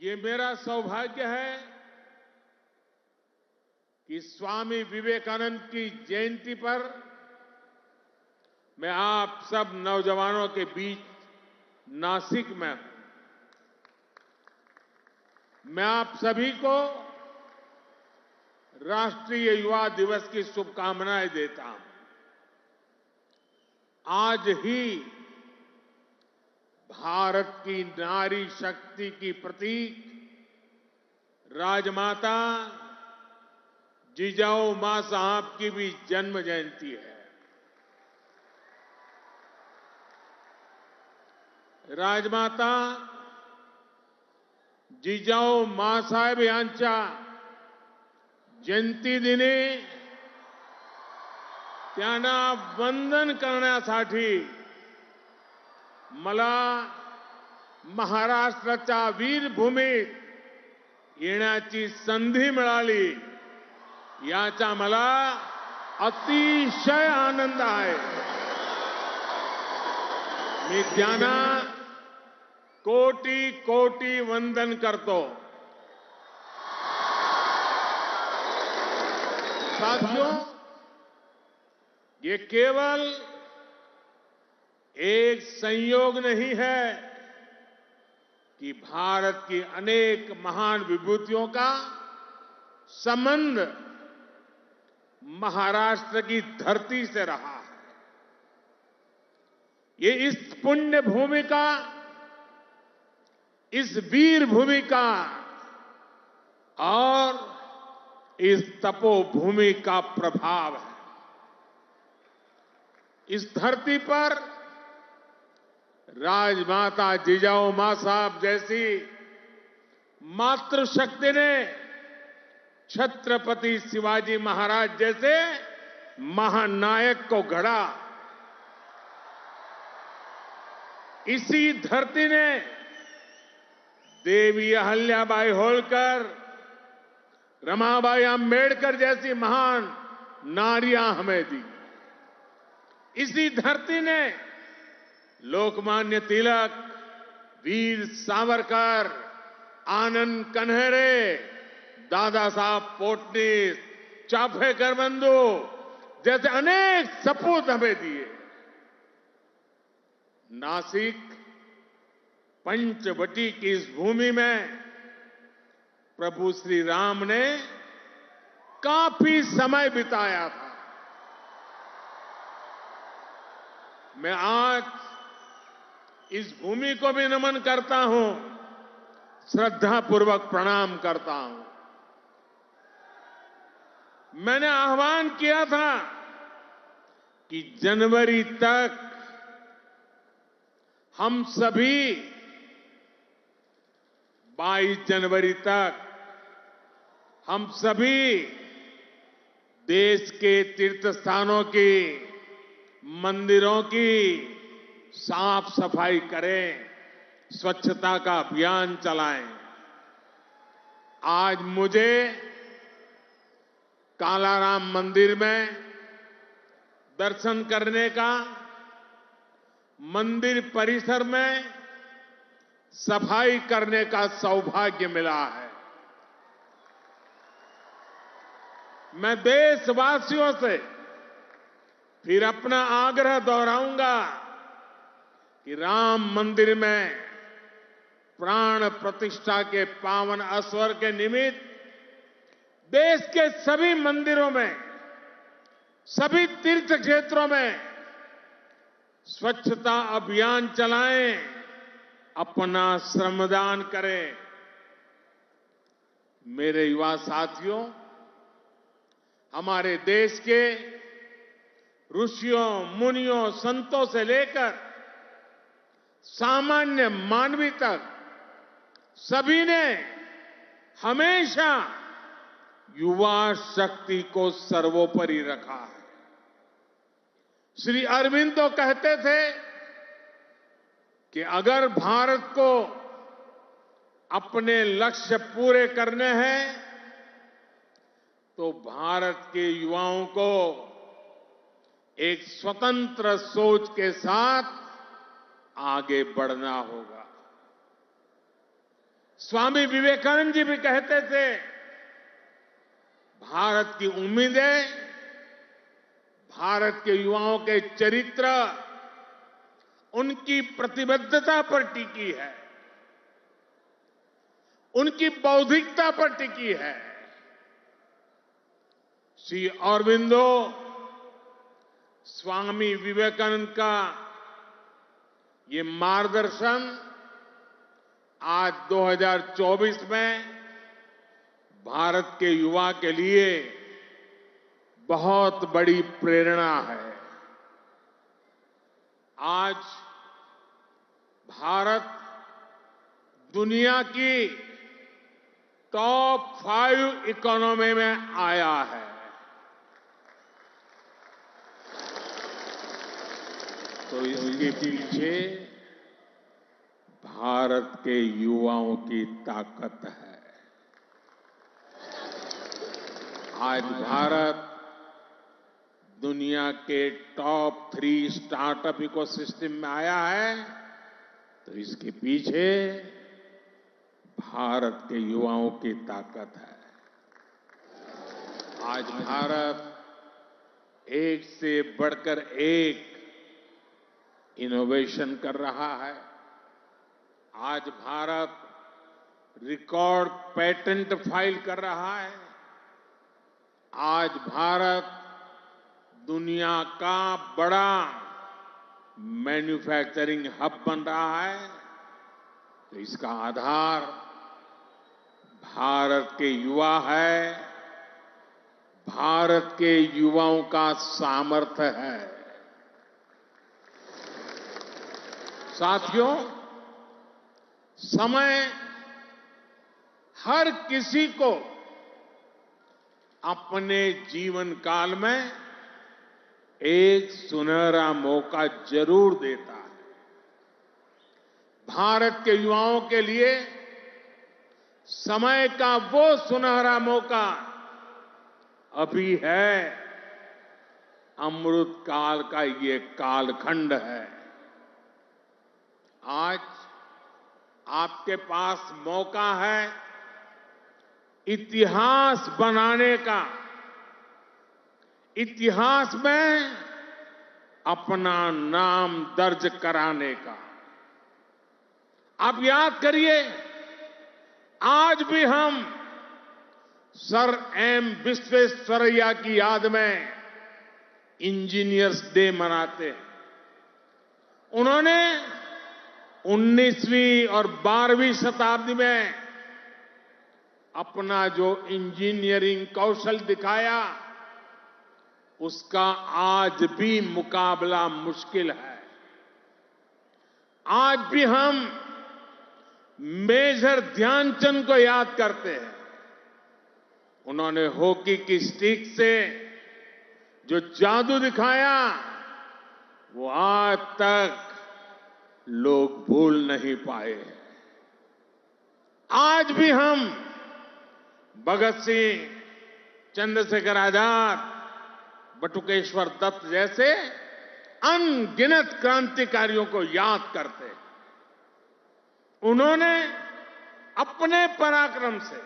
ये मेरा सौभाग्य है कि स्वामी विवेकानंद की जयंती पर मैं आप सब नौजवानों के बीच नासिक में हूं। मैं आप सभी को राष्ट्रीय युवा दिवस की शुभकामनाएं देता हूं। आज ही भारत की नारी शक्ति की प्रतीक राजमाता जिजाऊ मां साहब की भी जन्म जयंती है। राजमाता जिजाऊ माँसाहेब यांच्या जयंती दिनी त्यांना वंदन करण्यासाठी मला महाराष्ट्राच्या वीरभूमीत येण्याची संधी मिळाली, याचा मला अतिशय आनंद आहे। मी त्यांना कोटी कोटी वंदन करतो। साथियों, ये केवल एक संयोग नहीं है कि भारत की अनेक महान विभूतियों का संबंध महाराष्ट्र की धरती से रहा है। ये इस पुण्य भूमि का, इस वीर भूमि का और इस तपोभूमि का प्रभाव है। इस धरती पर राजमाता जिजाऊ मां साहब जैसी मातृशक्ति ने छत्रपति शिवाजी महाराज जैसे महानायक को गढ़ा। इसी धरती ने देवी अहल्याबाई होलकर, रमाबाई अंबेडकर जैसी महान नारियां हमें दी। इसी धरती ने लोकमान्य तिलक, वीर सावरकर, आनंद कन्हेरे, दादा साहब पोटनीस, चाफेकर बंधु जैसे अनेक सपूत हमें दिए। नासिक पंचवटी की इस भूमि में प्रभु श्री राम ने काफी समय बिताया था। मैं आज इस भूमि को भी नमन करता हूं, श्रद्धापूर्वक प्रणाम करता हूं। मैंने आह्वान किया था कि जनवरी तक हम सभी 22 जनवरी तक हम सभी देश के तीर्थ स्थानों की, मंदिरों की साफ सफाई करें, स्वच्छता का अभियान चलाएं। आज मुझे कालाराम मंदिर में दर्शन करने का, मंदिर परिसर में सफाई करने का सौभाग्य मिला है। मैं देशवासियों से फिर अपना आग्रह दोहराऊंगा कि राम मंदिर में प्राण प्रतिष्ठा के पावन अवसर के निमित्त देश के सभी मंदिरों में, सभी तीर्थ क्षेत्रों में स्वच्छता अभियान चलाएं, अपना श्रमदान करें। मेरे युवा साथियों, हमारे देश के ऋषियों, मुनियों, संतों से लेकर सामान्य मानवी तक सभी ने हमेशा युवा शक्ति को सर्वोपरि रखा है। श्री अरविंद तो कहते थे कि अगर भारत को अपने लक्ष्य पूरे करने हैं तो भारत के युवाओं को एक स्वतंत्र सोच के साथ आगे बढ़ना होगा। स्वामी विवेकानंद जी भी कहते थे, भारत की उम्मीदें भारत के युवाओं के चरित्र, उनकी प्रतिबद्धता पर टिकी है, उनकी बौद्धिकता पर टिकी है। श्री अरबिंदो स्वामी विवेकानंद का ये मार्गदर्शन आज 2024 में भारत के युवा के लिए बहुत बड़ी प्रेरणा है। आज भारत दुनिया की टॉप 5 इकोनॉमी में आया है। तो इसके पीछे भारत के युवाओं की ताकत है। आज भारत दुनिया के टॉप 3 स्टार्टअप इकोसिस्टम में आया है, तो इसके पीछे भारत के युवाओं की ताकत है। आज भारत एक से बढ़कर एक इनोवेशन कर रहा है। आज भारत रिकॉर्ड पेटेंट फाइल कर रहा है। आज भारत दुनिया का बड़ा मैन्युफैक्चरिंग हब बन रहा है। तो इसका आधार भारत के युवा है, भारत के युवाओं का सामर्थ्य है। साथियों, समय हर किसी को अपने जीवन काल में एक सुनहरा मौका जरूर देता है। भारत के युवाओं के लिए समय का वो सुनहरा मौका अभी है। अमृत काल का ये कालखंड है। आज आपके पास मौका है इतिहास बनाने का, इतिहास में अपना नाम दर्ज कराने का। आप याद करिए, आज भी हम सर एम विश्वेश्वरैया की याद में इंजीनियर्स डे मनाते हैं। उन्होंने 19वीं और 12वीं शताब्दी में अपना जो इंजीनियरिंग कौशल दिखाया, उसका आज भी मुकाबला मुश्किल है। आज भी हम मेजर ध्यानचंद को याद करते हैं। उन्होंने हॉकी की स्टिक से जो जादू दिखाया, वो आज तक लोग भूल नहीं पाए हैं। आज भी हम भगत सिंह, चंद्रशेखर आजाद, बटुकेश्वर दत्त जैसे अनगिनत क्रांतिकारियों को याद करते हैं। उन्होंने अपने पराक्रम से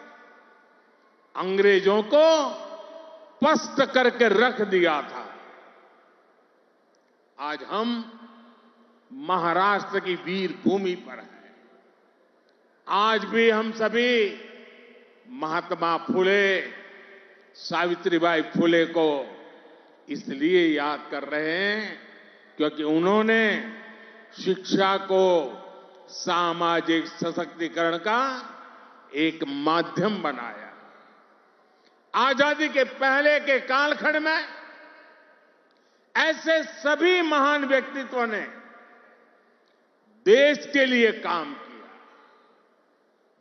अंग्रेजों को पस्त करके रख दिया था। आज हम महाराष्ट्र की वीर भूमि पर हैं। आज भी हम सभी महात्मा फुले, सावित्रीबाई फुले को इसलिए याद कर रहे हैं क्योंकि उन्होंने शिक्षा को सामाजिक सशक्तिकरण का एक माध्यम बनाया। आजादी के पहले के कालखंड में ऐसे सभी महान व्यक्तित्वों ने देश के लिए काम किया।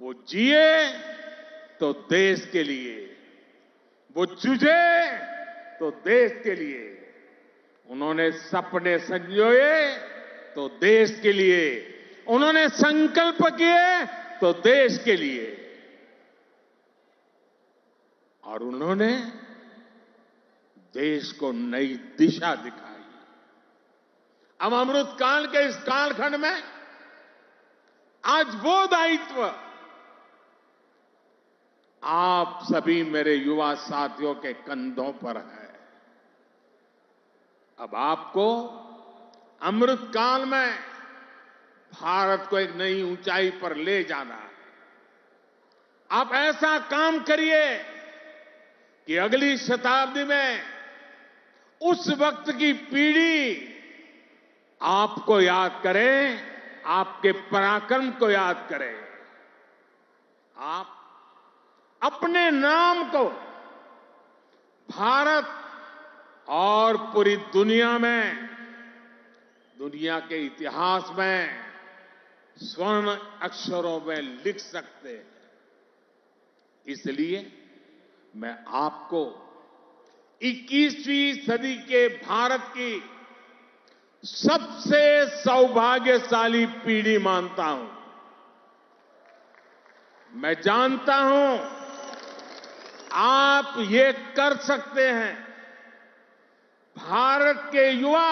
वो जिए तो देश के लिए, वो जूझे तो देश के लिए। उन्होंने सपने संजोए तो देश के लिए, उन्होंने संकल्प किए तो देश के लिए, और उन्होंने देश को नई दिशा दिखाई। अब अमृत काल के इस कालखंड में आज वो दायित्व आप सभी मेरे युवा साथियों के कंधों पर है। अब आपको अमृत काल में भारत को एक नई ऊंचाई पर ले जाना है। आप ऐसा काम करिए कि अगली शताब्दी में उस वक्त की पीढ़ी आपको याद करे, आपके पराक्रम को याद करे। आप अपने नाम को भारत और पूरी दुनिया में, दुनिया के इतिहास में स्वर्ण अक्षरों में लिख सकते हैं। इसलिए मैं आपको 21वीं सदी के भारत की सबसे सौभाग्यशाली पीढ़ी मानता हूं। मैं जानता हूं आप ये कर सकते हैं। भारत के युवा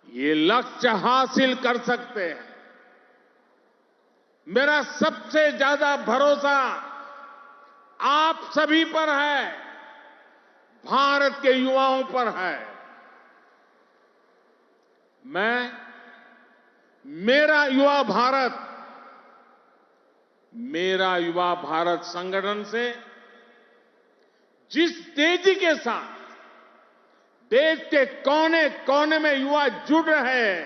ये लक्ष्य हासिल कर सकते हैं। मेरा सबसे ज्यादा भरोसा आप सभी पर है, भारत के युवाओं पर है। मैं मेरा युवा भारत संगठन से जिस तेजी के साथ देश के कोने कोने में युवा जुड़ रहे हैं,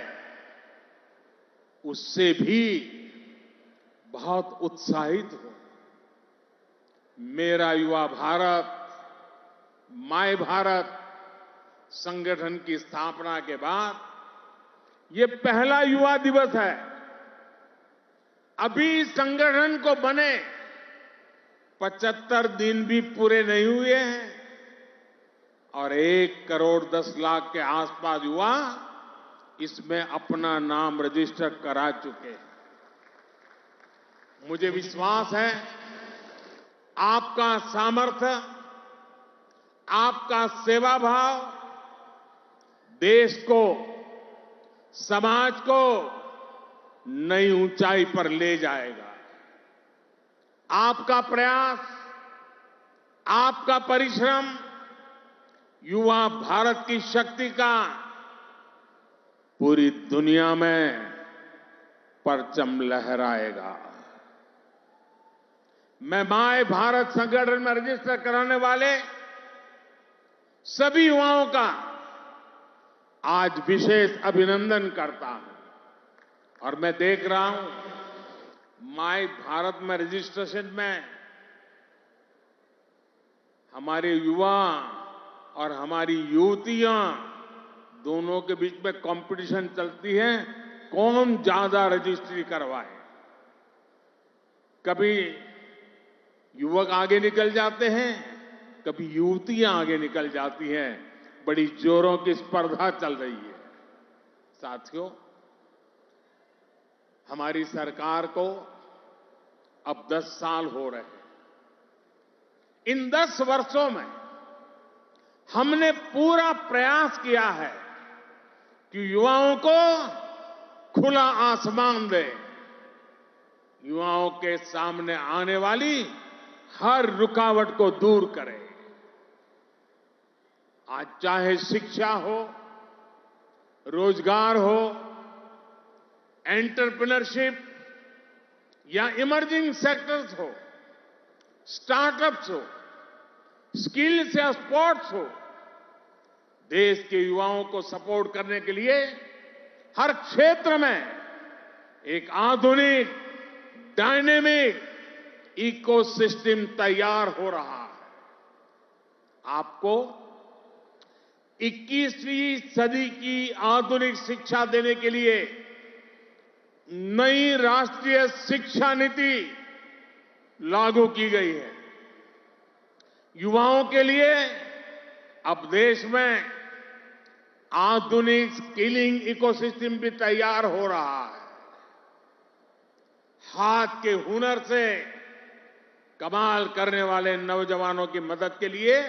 उससे भी बहुत उत्साहित हूं। मेरा युवा भारत, माय भारत संगठन की स्थापना के बाद ये पहला युवा दिवस है। अभी संगठन को बने 75 दिन भी पूरे नहीं हुए हैं और 1 करोड़ 10 लाख के आसपास युवा इसमें अपना नाम रजिस्टर करा चुके हैं। मुझे विश्वास है आपका सामर्थ्य, आपका सेवा भाव देश को, समाज को नई ऊंचाई पर ले जाएगा। आपका प्रयास, आपका परिश्रम युवा भारत की शक्ति का पूरी दुनिया में परचम लहराएगा। मैं माय भारत संगठन में रजिस्टर कराने वाले सभी युवाओं का आज विशेष अभिनंदन करता हूं और मैं देख रहा हूं माय भारत में रजिस्ट्रेशन में हमारे युवा और हमारी युवतियां दोनों के बीच में कंपटीशन चलती है, कौन ज्यादा रजिस्ट्री करवाए। कभी युवक आगे निकल जाते हैं, कभी युवतियां आगे निकल जाती हैं। बड़ी जोरों की स्पर्धा चल रही है। साथियों, हमारी सरकार को अब 10 साल हो रहे हैं। इन 10 वर्षों में हमने पूरा प्रयास किया है कि युवाओं को खुला आसमान दे, युवाओं के सामने आने वाली हर रुकावट को दूर करे। आज चाहे शिक्षा हो, रोजगार हो, एंटरप्रेन्योरशिप या इमर्जिंग सेक्टर्स हो, स्टार्टअप्स हो, स्किल्स या स्पोर्ट्स हो, देश के युवाओं को सपोर्ट करने के लिए हर क्षेत्र में एक आधुनिक, डायनेमिक इकोसिस्टम तैयार हो रहा है। आपको 21वीं सदी की आधुनिक शिक्षा देने के लिए नई राष्ट्रीय शिक्षा नीति लागू की गई है। युवाओं के लिए अब देश में आधुनिक स्किलिंग इकोसिस्टम भी तैयार हो रहा है। हाथ के हुनर से कमाल करने वाले नौजवानों की मदद के लिए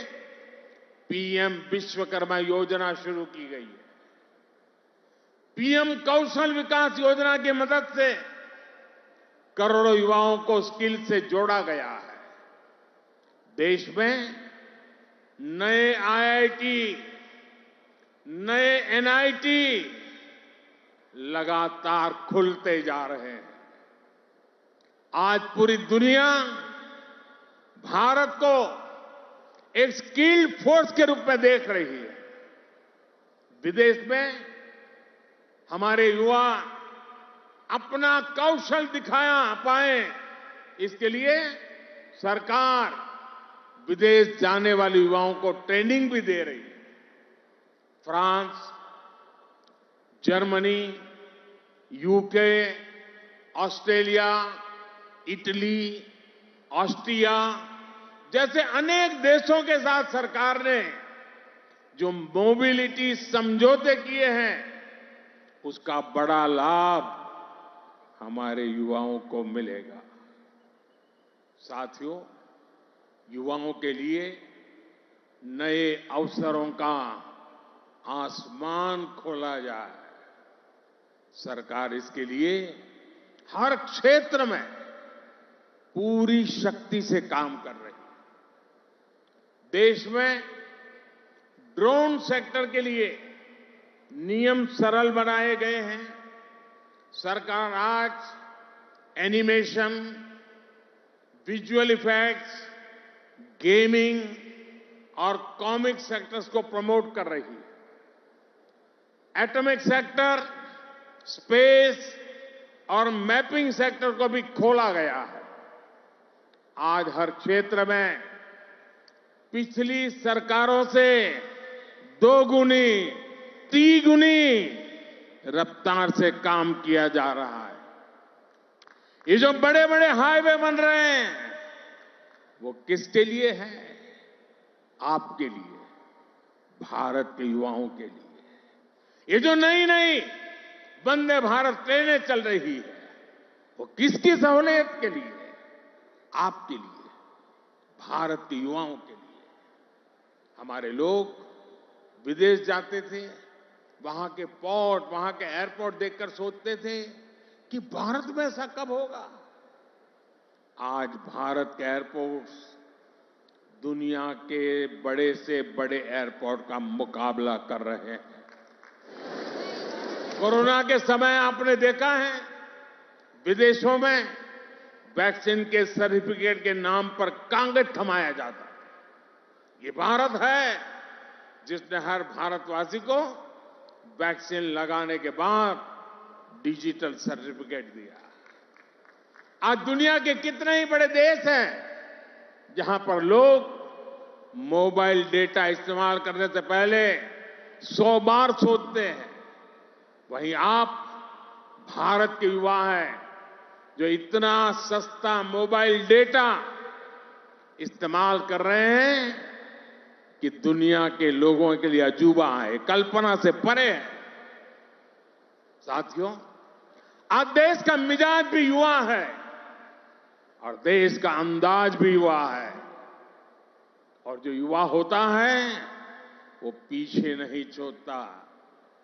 पीएम विश्वकर्मा योजना शुरू की गई है। पीएम कौशल विकास योजना की मदद से करोड़ों युवाओं को स्किल से जोड़ा गया है। देश में नए आईआईटी, नए एनआईटी लगातार खुलते जा रहे हैं। आज पूरी दुनिया भारत को एक स्किल्ड फोर्स के रूप में देख रही है। विदेश में हमारे युवा अपना कौशल दिखाया पाए, इसके लिए सरकार विदेश जाने वाले युवाओं को ट्रेनिंग भी दे रही है। France, Germany, UK, Australia, Italy, Austria जैसे अनेक देशों के साथ सरकार ने जो मोबिलिटी समझौते किए हैं, उसका बड़ा लाभ हमारे युवाओं को मिलेगा। साथियों, युवाओं के लिए नए अवसरों का आसमान खोला जाए, सरकार इसके लिए हर क्षेत्र में पूरी शक्ति से काम कर रही है। देश में ड्रोन सेक्टर के लिए नियम सरल बनाए गए हैं। सरकार आज एनिमेशन, विजुअल इफेक्ट्स, गेमिंग और कॉमिक सेक्टर्स को प्रमोट कर रही है। एटॉमिक सेक्टर, स्पेस और मैपिंग सेक्टर को भी खोला गया है। आज हर क्षेत्र में पिछली सरकारों से 2 गुनी, 3 गुनी रफ्तार से काम किया जा रहा है। ये जो बड़े बड़े हाईवे बन रहे हैं, वो किसके लिए है? आपके लिए, भारत के युवाओं के लिए। ये जो नई नई वंदे भारत ट्रेनें चल रही है, वो किसकी सहूलियत के लिए? आपके लिए, भारत के युवाओं के लिए। हमारे लोग विदेश जाते थे, वहां के पोर्ट, वहां के एयरपोर्ट देखकर सोचते थे कि भारत में ऐसा कब होगा। आज भारत के एयरपोर्ट्स दुनिया के बड़े से बड़े एयरपोर्ट का मुकाबला कर रहे हैं। कोरोना के समय आपने देखा है, विदेशों में वैक्सीन के सर्टिफिकेट के नाम पर कांगज थमाया जाता है। ये भारत है जिसने हर भारतवासी को वैक्सीन लगाने के बाद डिजिटल सर्टिफिकेट दिया। आज दुनिया के कितने ही बड़े देश हैं जहां पर लोग मोबाइल डेटा इस्तेमाल करने से पहले 100 बार सोचते हैं। वहीं आप भारत के युवा हैं जो इतना सस्ता मोबाइल डेटा इस्तेमाल कर रहे हैं कि दुनिया के लोगों के लिए अजूबा है, कल्पना से परे है। साथियों, आज देश का मिजाज भी युवा है और देश का अंदाज भी युवा है। और जो युवा होता है वो पीछे नहीं छोड़ता,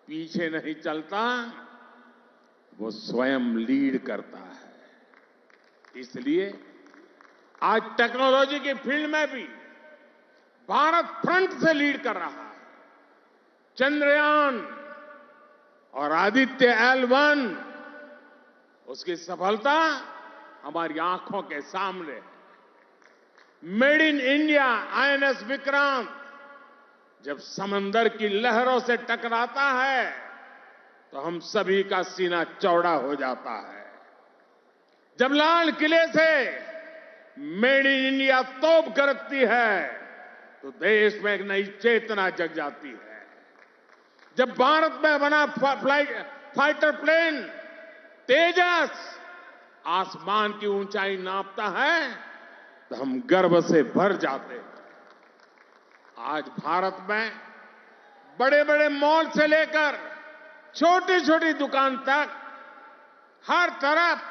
पीछे नहीं चलता, वो स्वयं लीड करता है। इसलिए आज टेक्नोलॉजी की फील्ड में भी भारत फ्रंट से लीड कर रहा है। चंद्रयान और आदित्य L1, उसकी सफलता हमारी आंखों के सामने है। Made in India INS Vikrant जब समंदर की लहरों से टकराता है तो हम सभी का सीना चौड़ा हो जाता है। जब लाल किले से मेड इन इंडिया तोप गरजती है तो देश में एक नई चेतना जग जाती है। जब भारत में बना फाइटर प्लेन तेजस आसमान की ऊंचाई नापता है तो हम गर्व से भर जाते हैं। आज भारत में बड़े बड़े मॉल से लेकर छोटी छोटी दुकान तक हर तरफ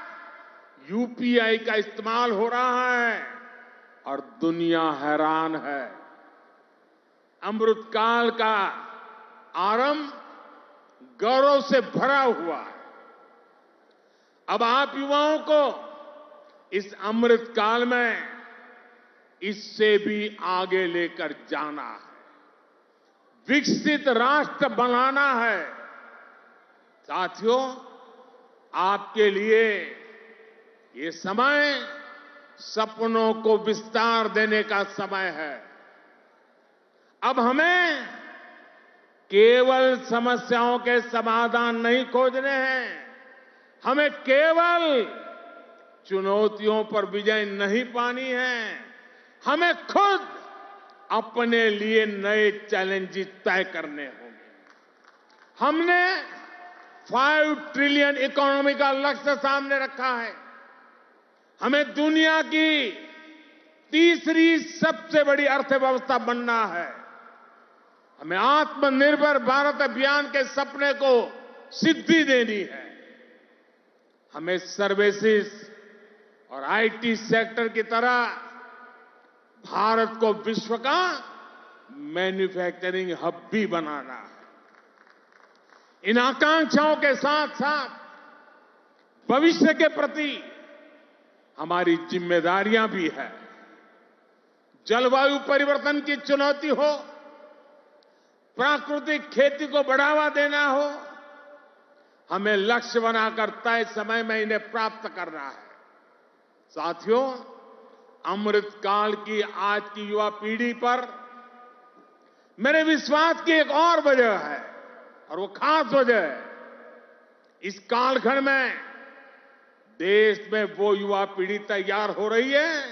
UPI का इस्तेमाल हो रहा है और दुनिया हैरान है। अमृतकाल का आरंभ गौरव से भरा हुआ है। अब आप युवाओं को इस अमृतकाल में इससे भी आगे लेकर जाना है, विकसित राष्ट्र बनाना है। साथियों, आपके लिए ये समय सपनों को विस्तार देने का समय है। अब हमें केवल समस्याओं के समाधान नहीं खोजने हैं, हमें केवल चुनौतियों पर विजय नहीं पानी है, हमें खुद अपने लिए नए चैलेंजेस तय करने होंगे। हमने 5 ट्रिलियन इकोनॉमी का लक्ष्य सामने रखा है। हमें दुनिया की तीसरी सबसे बड़ी अर्थव्यवस्था बनना है। हमें आत्मनिर्भर भारत अभियान के सपने को सिद्धि देनी है। हमें सर्विसेज और आईटी सेक्टर की तरह भारत को विश्व का मैन्युफैक्चरिंग हब भी बनाना है। इन आकांक्षाओं के साथ साथ भविष्य के प्रति हमारी जिम्मेदारियां भी है। जलवायु परिवर्तन की चुनौती हो, प्राकृतिक खेती को बढ़ावा देना हो, हमें लक्ष्य बनाकर तय समय में इन्हें प्राप्त करना है। साथियों, अमृतकाल की आज की युवा पीढ़ी पर मेरे विश्वास की एक और वजह है, और वो खास वजह है। इस कालखंड में देश में वो युवा पीढ़ी तैयार हो रही है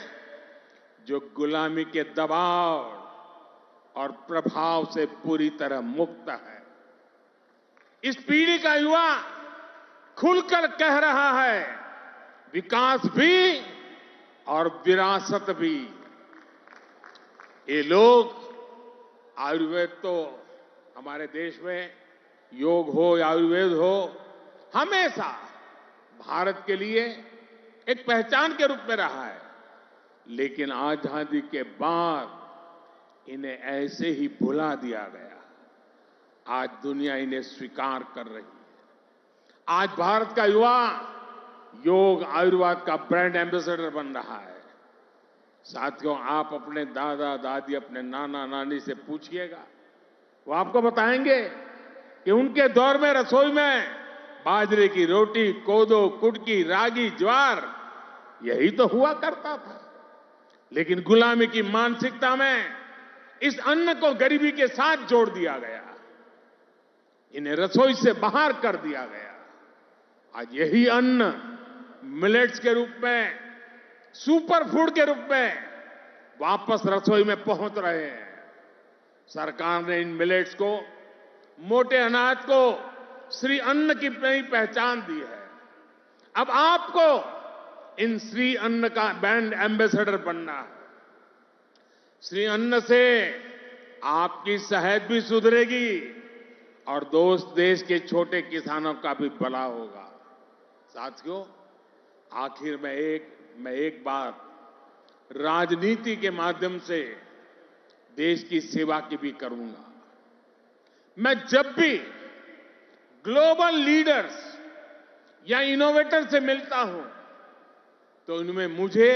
जो गुलामी के दबाव और प्रभाव से पूरी तरह मुक्त है। इस पीढ़ी का युवा खुलकर कह रहा है, विकास भी और विरासत भी। ये लोग, आयुर्वेद तो हमारे देश में योग हो या आयुर्वेद हो, हमेशा भारत के लिए एक पहचान के रूप में रहा है। लेकिन आजादी के बाद इन्हें ऐसे ही भुला दिया गया। आज दुनिया इन्हें स्वीकार कर रही है। आज भारत का युवा योग आयुर्वेद का ब्रांड एम्बेसडर बन रहा है। साथियों, आप अपने दादा दादी, अपने नाना नानी से पूछिएगा, वो आपको बताएंगे कि उनके दौर में रसोई में बाजरे की रोटी, कोदो, कुटकी, रागी, ज्वार, यही तो हुआ करता था। लेकिन गुलामी की मानसिकता में इस अन्न को गरीबी के साथ जोड़ दिया गया, इन्हें रसोई से बाहर कर दिया गया। आज यही अन्न मिलेट्स के रूप में, सुपर फूड के रूप में वापस रसोई में पहुंच रहे हैं। सरकार ने इन मिलेट्स को, मोटे अनाज को श्री अन्न की नई पहचान दी है। अब आपको इन श्री अन्न का ब्रांड एम्बेसडर बनना है। श्री अन्न से आपकी सेहत भी सुधरेगी और देश के छोटे किसानों का भी भला होगा। साथियों, आखिर में मैं एक बात राजनीति के माध्यम से देश की सेवा की भी करूंगा। मैं जब भी ग्लोबल लीडर्स या इनोवेटर से मिलता हूं तो उनमें मुझे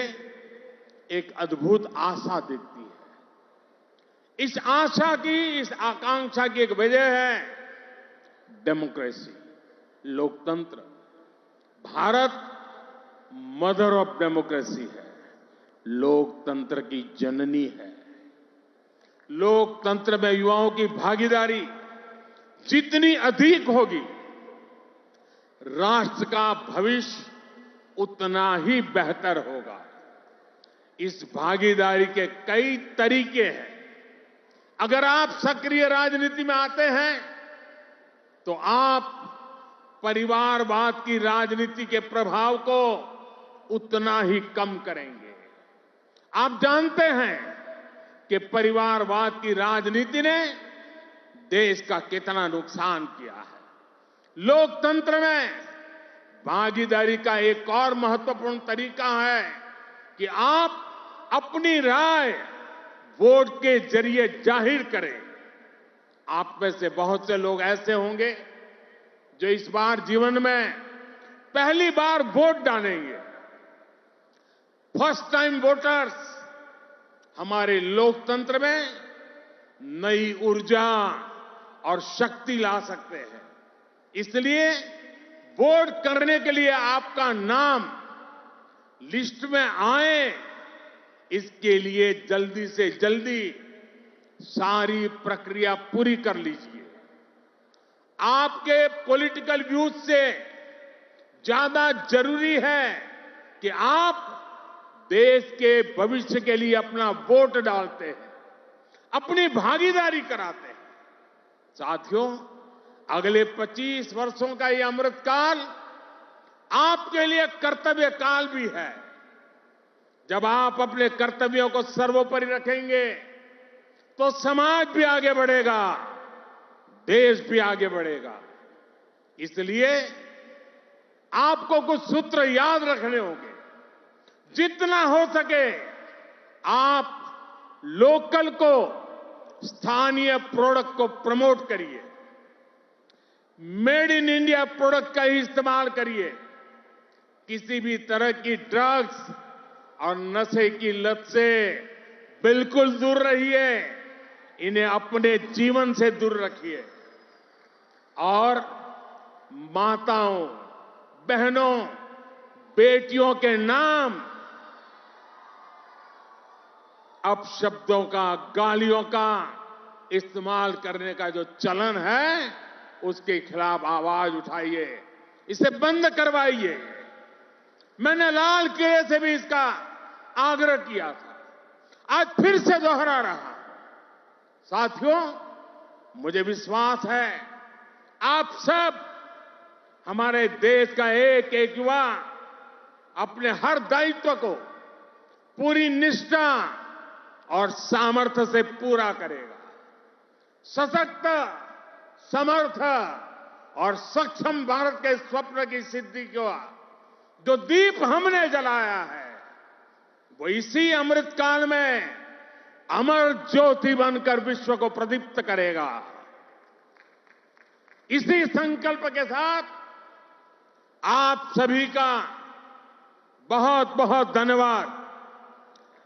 एक अद्भुत आशा दिखती है। इस आशा की, इस आकांक्षा की एक वजह है डेमोक्रेसी, लोकतंत्र। भारत मदर ऑफ डेमोक्रेसी है, लोकतंत्र की जननी है। लोकतंत्र में युवाओं की भागीदारी जितनी अधिक होगी, राष्ट्र का भविष्य उतना ही बेहतर होगा। इस भागीदारी के कई तरीके हैं। अगर आप सक्रिय राजनीति में आते हैं तो आप परिवारवाद की राजनीति के प्रभाव को उतना ही कम करेंगे। आप जानते हैं कि परिवारवाद की राजनीति ने देश का कितना नुकसान किया है। लोकतंत्र में भागीदारी का एक और महत्वपूर्ण तरीका है कि आप अपनी राय वोट के जरिए जाहिर करें। आप में से बहुत से लोग ऐसे होंगे जो इस बार जीवन में पहली बार वोट डालेंगे। फर्स्ट टाइम वोटर्स हमारे लोकतंत्र में नई ऊर्जा और शक्ति ला सकते हैं। इसलिए वोट करने के लिए आपका नाम लिस्ट में आए, इसके लिए जल्दी से जल्दी सारी प्रक्रिया पूरी कर लीजिए। आपके पॉलिटिकल व्यूज से ज्यादा जरूरी है कि आप देश के भविष्य के लिए अपना वोट डालते हैं, अपनी भागीदारी कराते हैं। साथियों, अगले 25 वर्षों का ये अमृत काल आपके लिए कर्तव्य काल भी है। जब आप अपने कर्तव्यों को सर्वोपरि रखेंगे तो समाज भी आगे बढ़ेगा, देश भी आगे बढ़ेगा। इसलिए आपको कुछ सूत्र याद रखने होंगे। जितना हो सके आप लोकल को, स्थानीय प्रोडक्ट को प्रमोट करिए, मेड इन इंडिया प्रोडक्ट का ही इस्तेमाल करिए। किसी भी तरह की ड्रग्स और नशे की लत से बिल्कुल दूर रहिए। इन्हें अपने जीवन से दूर रखिए और माताओं, बहनों, बेटियों के नाम अपशब्दों का, गालियों का इस्तेमाल करने का जो चलन है, उसके खिलाफ आवाज उठाइए, इसे बंद करवाइए। मैंने लाल किले से भी इसका आग्रह किया था, आज फिर से दोहरा रहा। साथियों, मुझे विश्वास है आप सब, हमारे देश का एक एक युवा अपने हर दायित्व को पूरी निष्ठा और सामर्थ्य से पूरा करेगा। सशक्त, समर्थ और सक्षम भारत के स्वप्न की सिद्धि का जो दीप हमने जलाया है, वो इसी अमृत काल में अमर ज्योति बनकर विश्व को प्रदीप्त करेगा। इसी संकल्प के साथ आप सभी का बहुत बहुत धन्यवाद।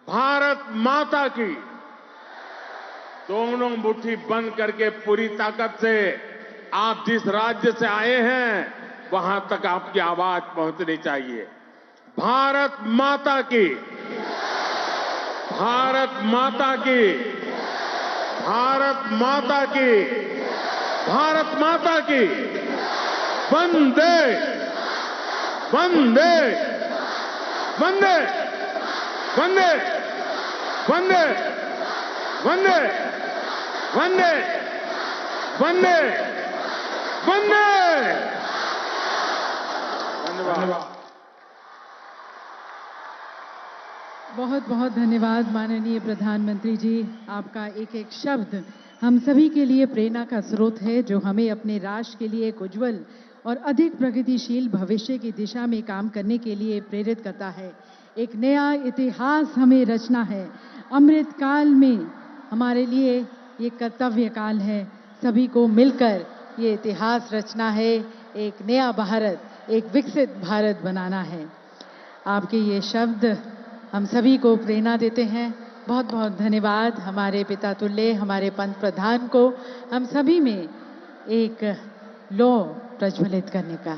भारत माता की दोनों मुट्ठी बंद करके पूरी ताकत से आप जिस राज्य से आए हैं वहां तक आपकी आवाज पहुंचनी चाहिए। भारत माता की, भारत माता की, भारत माता की, भारत माता की। वंदे वंदे वंदे वंदे वंदे वंदे वंदे वंदे वंदे। धन्यवाद। बहुत बहुत धन्यवाद माननीय प्रधानमंत्री जी। आपका एक एक शब्द हम सभी के लिए प्रेरणा का स्रोत है, जो हमें अपने राष्ट्र के लिए एक उज्जवल और अधिक प्रगतिशील भविष्य की दिशा में काम करने के लिए प्रेरित करता है। एक नया इतिहास हमें रचना है। अमृत काल में हमारे लिए ये कर्तव्य काल है। सभी को मिलकर ये इतिहास रचना है, एक नया भारत, एक विकसित भारत बनाना है। आपके ये शब्द हम सभी को प्रेरणा देते हैं। बहुत बहुत धन्यवाद हमारे पिता तुल्य, हमारे पंत प्रधान को हम सभी में एक लौ प्रज्वलित करने का।